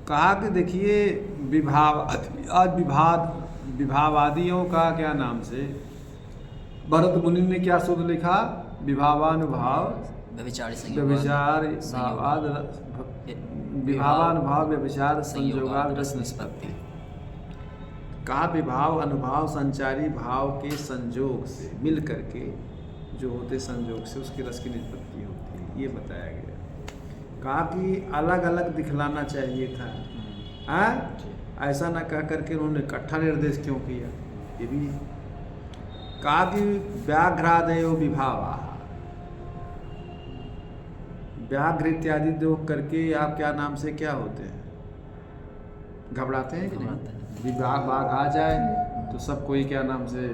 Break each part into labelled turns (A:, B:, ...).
A: कहा कि देखिए विभाव आज विभावादियों का क्या नाम से भरत मुनि ने क्या सूत्र लिखा? विभावानुभाव व्यभिचार विभावानुभाव व्यभिचार संयोगाद रस निष्पत्ति। कहा विभाव अनुभाव संचारी भाव के संयोग से मिल करके जो होते संयोग से उसके रस की निष्पत्ति होती है, ये बताया गया। कहा कि अलग अलग दिखलाना चाहिए था, ऐसा ना कह करके उन्होंने इकट्ठा निर्देश क्यों किया? ये भी कहा कि व्याघ्रादयो विभावा, व्याघ्र इत्यादि दो करके आप क्या नाम से क्या होते हैं? घबराते हैं कि नहीं? बाघ आ जाए तो सब कोई क्या नाम से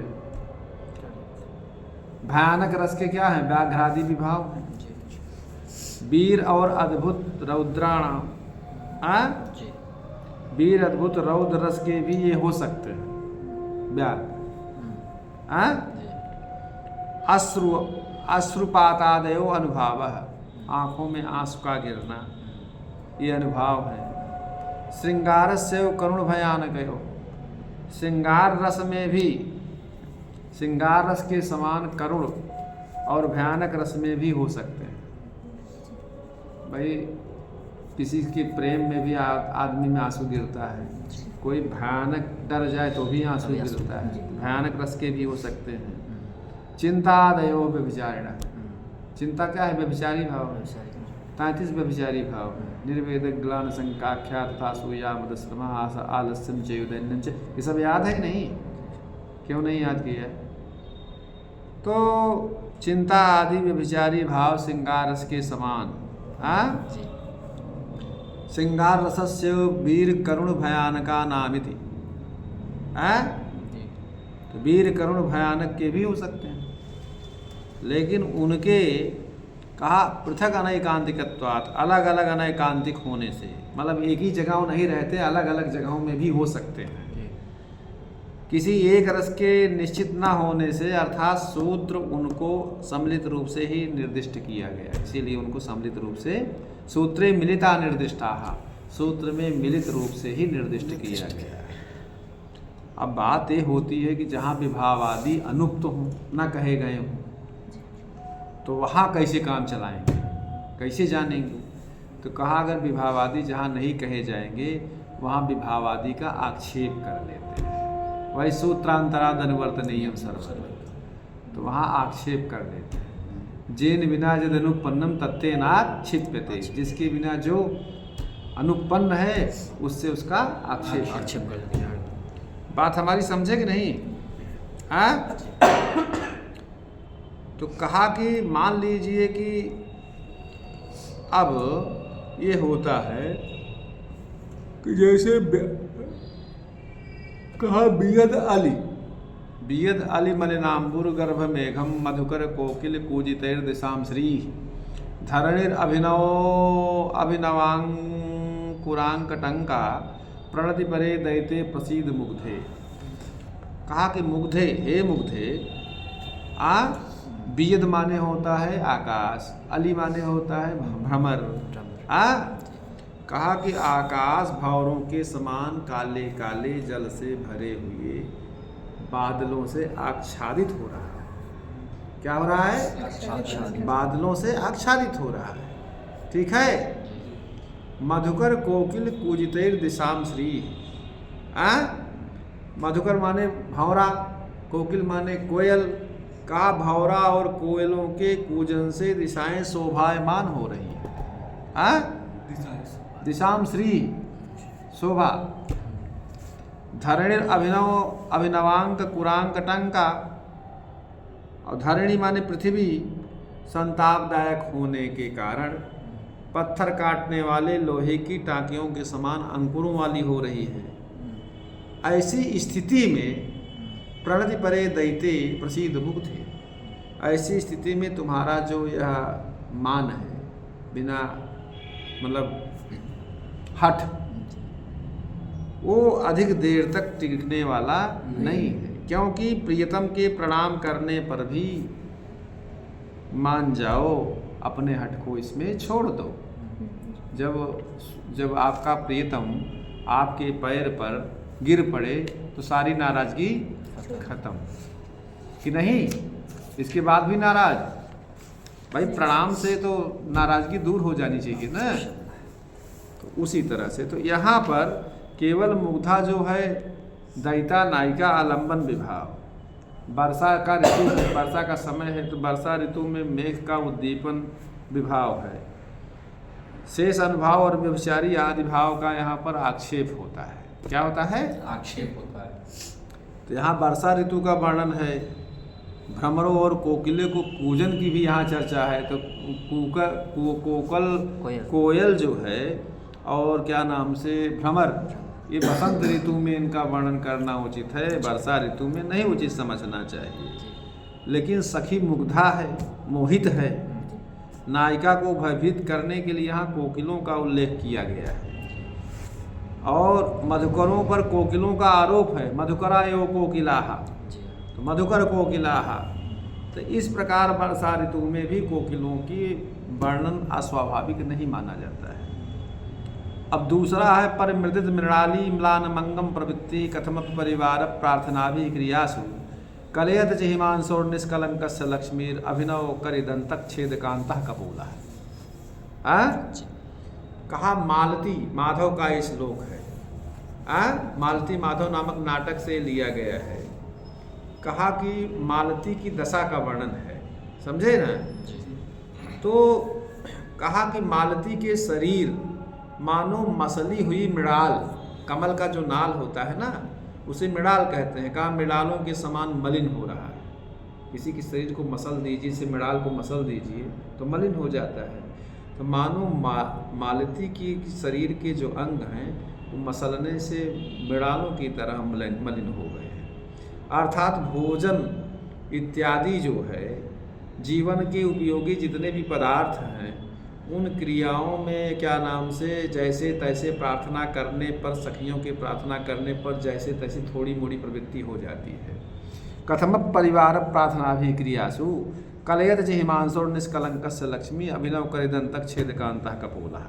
A: भयानक रस के क्या है? व्याघ्रादि विभाव है। वीर और अद्भुत रौद्राणाम, वीर अद्भुत रौद्र रस के भी ये हो सकते हैं व्याघ्र। अश्रुपातादयो अनुभव, आंखों में आंसू का गिरना, ये अनुभव है। श्रृंगार से करुण भयानक, श्रृंगार रस में भी, श्रृंगार रस के समान करुण और भयानक रस में भी हो सकते हैं। भाई किसी के प्रेम में भी आदमी में आंसू गिरता है, कोई भयानक डर जाए तो भी आंसू गिरता है, भयानक रस के भी हो सकते हैं। चिंतादयो व्यभिचारिणा, चिंता क्या है? व्यभिचारी भाव है। 33 व्यभिचारी भाव है। निर्वेद ग्लान संकाख्या तथा सूया मदश्रमा आलस्यम चयुदैन्यम च, ये सब याद है कि नहीं? क्यों नहीं याद किया? तो चिंता आदि व्यभिचारी भाव श्रृंगार रस के समान, श्रृंगार रसस्य वीर करुण भयानका नामिति, तो वीर करुण भयानक के भी हो सकते हैं, लेकिन उनके कहा पृथक अनैकांतिकत्वात्, अलग अलग अनैकांतिक होने से, मतलब एक ही जगह नहीं रहते, अलग अलग जगहों में भी हो सकते हैं। किसी एक रस के निश्चित न होने से, अर्थात सूत्र उनको सम्मिलित रूप से ही निर्दिष्ट किया गया, इसीलिए उनको सम्मिलित रूप से सूत्रे मिलिता निर्दिष्टाः, सूत्र में मिलित रूप से ही निर्दिष्ट किया गया। अब बात ये होती है कि जहाँ विभावादि अनुक्त हों, न कहे गए हों, तो वहाँ कैसे काम चलाएंगे, कैसे जानेंगे? तो कहा अगर विभावादि जहाँ नहीं कहे जाएंगे वहाँ विभावादि का आक्षेप कर लेते हैं, वही सूत्रांतराद अनुवर्तनीयम सर्वत्र, तो वहाँ आक्षेप कर देते हैं। जेन बिना यद अनुपन्नम तत्तेनाक्षिप्यते, जिसके बिना जो अनुपन्न है उससे उसका आक्षेप कर दिया। बात हमारी समझे कि नहीं? तो कहा कि मान लीजिए कि अब ये होता है कि जैसे कहा बियद अली मलिनाम्बुर गर्भ मेघम मधुकर कोकिल कूजितैर दिशाम श्री धरणिर अभिनवांकुरांकटंका प्रणति परे दैते प्रसीद मुग्धे। कहा कि मुग्धे, हे मुग्धे, बियद माने होता है आकाश, अली माने होता है भ्रमर। कहा कि आकाश भंवरों के समान काले काले जल से भरे हुए बादलों से आच्छादित हो रहा है। क्या हो रहा है? बादलों से आच्छादित हो रहा है। ठीक है। मधुकर कोकिल कूजितैर दिशाम श्री, मधुकर माने भंवरा, कोकिल माने कोयल। का भंवरा और कोयलों के कूजन से दिशाएं शोभायमान हो रही हैं। दिशाम श्री, शोभा। धरणिर अभिनवांक कुरांकटंका, और धरणी माने पृथ्वी संतापदायक होने के कारण पत्थर काटने वाले लोहे की टाँकियों के समान अंकुरों वाली हो रही है। ऐसी स्थिति में प्रणति परे दैते प्रसीद मुग्धे, ऐसी स्थिति में तुम्हारा जो यह मान है, बिना मतलब हठ, वो अधिक देर तक टिकने वाला नहीं है, क्योंकि प्रियतम के प्रणाम करने पर भी मान जाओ, अपने हठ को इसमें छोड़ दो। जब आपका प्रियतम आपके पैर पर गिर पड़े तो सारी नाराज़गी खत्म कि नहीं? इसके बाद भी नाराज़? भाई प्रणाम से तो नाराज़गी दूर हो जानी चाहिए ना। तो उसी तरह से तो यहाँ पर केवल मुग्धा जो है दैता नायिका आलंबन विभाव, वर्षा का ऋतु है, वर्षा का समय है तो वर्षा ऋतु में मेघ का उद्दीपन विभाव है, शेष अनुभाव और व्यभिचारी आदि भाव का यहाँ पर आक्षेप होता है। क्या होता है?
B: आक्षेप होता है।
A: तो यहाँ वर्षा ऋतु का वर्णन है, भ्रमरों और कोकिले को पूजन की भी यहाँ चर्चा है। तो कोयल जो है और क्या नाम से भ्रमर, ये बसंत ऋतु में इनका वर्णन करना उचित है, वर्षा ऋतु में नहीं उचित समझना चाहिए। लेकिन सखी मुग्धा है, मोहित है, नायिका को भयभीत करने के लिए यहाँ कोकिलों का उल्लेख किया गया है। और मधुकरों पर कोकिलों का आरोप है, मधुकरा एवं कोकिलाहा, तो मधुकर कोकिलाहा। तो इस प्रकार वर्षा ऋतु में भी कोकिलों की वर्णन अस्वाभाविक नहीं माना जाता है। अब दूसरा है परिमृदित मृणाली म्लान मंगम प्रवृत्ति कथम परिवार प्रार्थना भी क्रियासु कलयत हिमांशोर निष्कलंकस्य लक्ष्मीर अभिनव करिदंतक छेदकांतः कपूला। कहा मालती माधव का ये श्लोक है, मालती माधव नामक नाटक से लिया गया है। कहा कि मालती की दशा का वर्णन है, समझे ना? तो कहा कि मालती के शरीर मानो मसली हुई मृणाल, कमल का जो नाल होता है ना उसे मृणाल कहते हैं। कहा मृणालों के समान मलिन हो रहा है। किसी के शरीर को मसल दीजिए, से मृणाल को मसल दीजिए तो मलिन हो जाता है। तो मानो मालती की शरीर के जो अंग हैं वो मसलने से मृणालों की तरह मलिन हो गए हैं। अर्थात भोजन इत्यादि जो है जीवन के उपयोगी जितने भी पदार्थ हैं उन क्रियाओं में क्या नाम से जैसे तैसे प्रार्थना करने पर, सखियों के प्रार्थना करने पर जैसे तैसे थोड़ी मोड़ी प्रवृत्ति हो जाती है। कथम परिवार प्रार्थना भी क्रियासु कलयत हिमांशोर निष्कलंकस्य लक्ष्मी अभिनव करिदंतक छेदकांतः कपोला।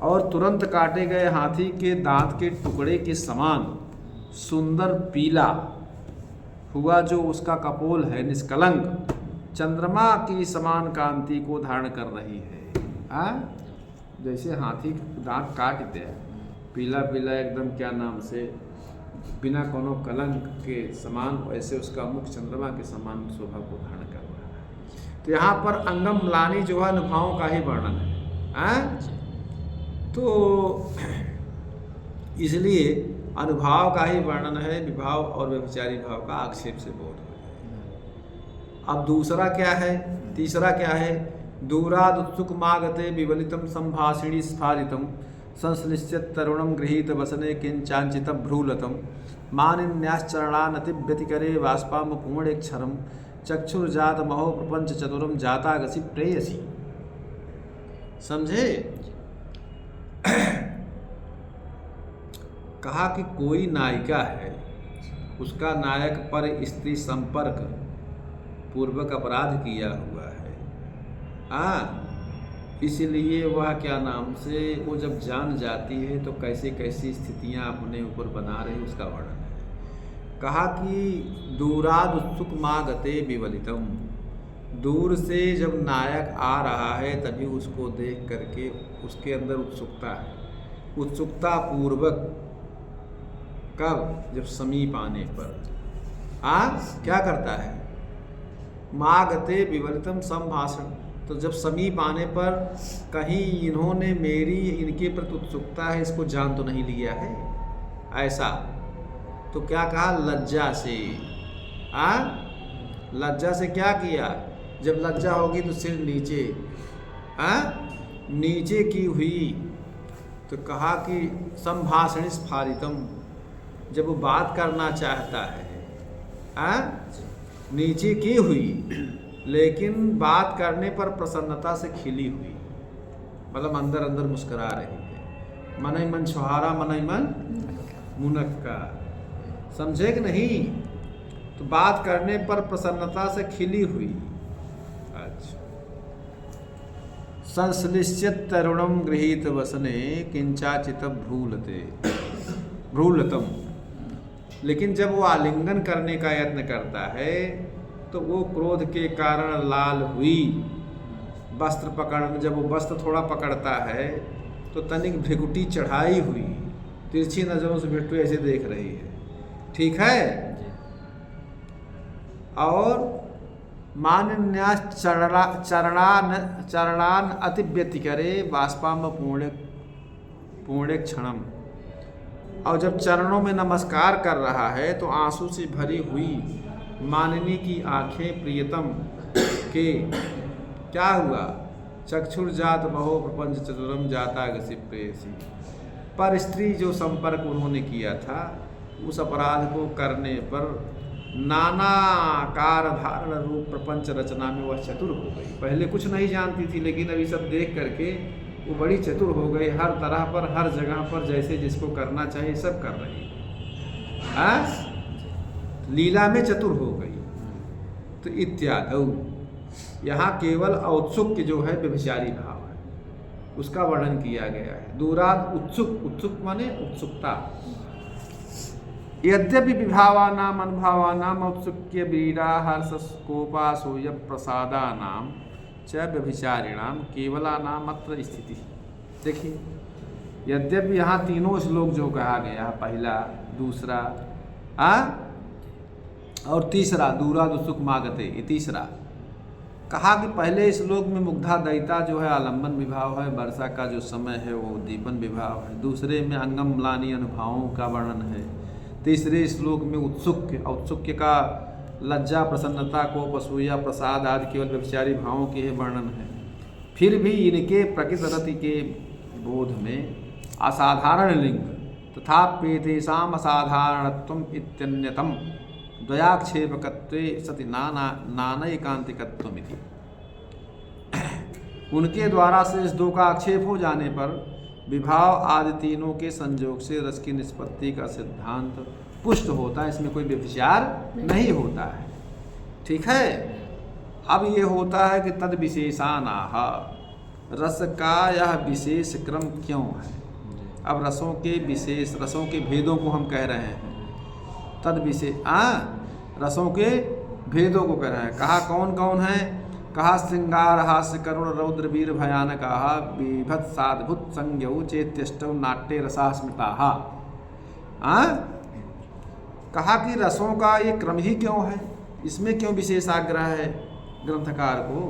A: और तुरंत काटे गए हाथी के दांत के टुकड़े के समान सुंदर पीला हुआ जो उसका कपोल है, निष्कलंक चंद्रमा की समान कांति को धारण कर रही है। जैसे हाथी दांत काट दे पीला पीला एकदम क्या नाम से बिना कोनो कलंक के समान, वैसे उसका मुख चंद्रमा के समान शोभा को धारण कर रहा है। तो यहाँ पर अंगम म्लानी जो है अनुभावों का ही वर्णन है। तो इसलिए अनुभाव का ही वर्णन है, विभाव और व्यभिचारी भाव का आक्षेप से बोध हो जाए। अब दूसरा क्या है, तीसरा क्या है? दूराद उत्सुक मागते विवलितम संभाषिणी स्फारितम संश्लिष्यत तरुणम गृहीत वसने किंचांचित भ्रूलतम मानिन्याश्चरणानति व्यतिकरे वाष्पाम पूर्णेक्षरम चक्षुर्जात महो प्रपंच चतुरम जाता गसी प्रेयसी। समझे? कहा कि कोई नायिका है, उसका नायक पर स्त्री संपर्क पूर्वक अपराध किया हुआ है। इसलिए वह क्या नाम से वो जब जान जाती है तो कैसे कैसी स्थितियां अपने ऊपर बना रही उसका वर्णन है। कहा कि दूराद उत्सुक मागते विवलितम, दूर से जब नायक आ रहा है तभी उसको देख करके उसके अंदर उत्सुकता है, उत्सुकता पूर्वक। कब? जब समीप आने पर क्या करता है? मागते विवलितम संभाषण, तो जब समीप आने पर कहीं इन्होंने मेरी इनके प्रति उत्सुकता है इसको जान तो नहीं लिया है, ऐसा। तो क्या कहा? लज्जा से। लज्जा से क्या किया? जब लज्जा होगी तो सिर नीचे नीचे की हुई। तो कहा कि संभाषण स्फारितम, जब वो बात करना चाहता है नीचे की हुई, लेकिन बात करने पर प्रसन्नता से खिली हुई, मतलब अंदर अंदर मुस्कुरा रही है। मन ही मन छुहारा मन ही मन मुनक्का। समझे कि नहीं? तो बात करने पर प्रसन्नता से खिली हुई। अच्छा, संश्लिष्यत तरुणम गृहीत वसने किंचाचित भ्रूलतम। लेकिन जब वो आलिंगन करने का यत्न करता है तो वो क्रोध के कारण लाल हुई वस्त्र पकड़, जब वो वस्त्र थोड़ा पकड़ता है तो तनिक भ्रिकुटी चढ़ाई हुई तिरछी नजरों से बिट्टू ऐसे देख रही है, ठीक है। और मान्यास चरणान अतिव्यति करे बाष्पाम पुण्य क्षणम। और जब चरणों में नमस्कार कर रहा है तो आंसू से भरी हुई माननी की आंखें प्रियतम के क्या हुआ, चक्षुर जात बहो प्रपंच चतुरम जाता गसी प्रेयसी। पर स्त्री जो संपर्क उन्होंने किया था उस अपराध को करने पर नाना आकार धारण रूप प्रपंच रचना में वह चतुर हो गई। पहले कुछ नहीं जानती थी लेकिन अभी सब देख करके वो बड़ी चतुर हो गई, हर तरह पर हर जगह पर जैसे जिसको करना चाहिए सब कर रही है, लीला में चतुर हो गई। तो इत्यादि यहाँ केवल औत्सुक्य जो है व्यभिचारी भाव है उसका वर्णन किया गया है। दूराद उत्सुक, उत्सुक माने उत्सुकता। यद्यपि विभावानाम अनुभावानाम औत्सुक्य वीरा हर्षकोपासूय प्रसादानाम च व्यभिचारिणाम केवलानाम अत्र स्थिति। देखिए, यद्यपि यहाँ तीनों श्लोक जो कहा गया, पहला, दूसरा और तीसरा दूरा दुसुक मागते, ये तीसरा कहा कि पहले श्लोक में मुग्धा दैता जो है आलम्बन विभाव है, वर्षा का जो समय है वो दीपन विभाव है, दूसरे में अंगम म्लानी अनुभावों का वर्णन है, तीसरे श्लोक में उत्सुक्य, औत्सुक्य का लज्जा प्रसन्नता को पसूया प्रसाद आदि केवल व्यभिचारी भावों के वर्णन है। फिर भी इनके प्रकृत रति के बोध में असाधारण लिंग तथा पेतेषाम असाधारणत्वम इत्यन्यतम द्वयाक्षेपकत्वे सति नानैकांतिकत्वमिति। उनके द्वारा से इस दो का आक्षेप हो जाने पर विभाव आदि तीनों के संयोग से रस की निष्पत्ति का सिद्धांत पुष्ट होता है, इसमें कोई व्यभिचार नहीं होता है, ठीक है। अब ये होता है कि तद विशेषानाह, रस का यह विशेष क्रम क्यों है। अब रसों के विशेष, रसों के भेदों को हम कह रहे हैं, तद विशेष रसों के भेदों को कह रहे हैं। कहा कौन कौन है, कहा श्रृंगार हास्य करुण रौद्र वीर भयानक बीभत्साद्भुत संज्ञौ चेत्यष्टौ नाट्य रसा स्मृता। कहा कि रसों का ये क्रम ही क्यों है, इसमें क्यों विशेष आग्रह है ग्रंथकार को।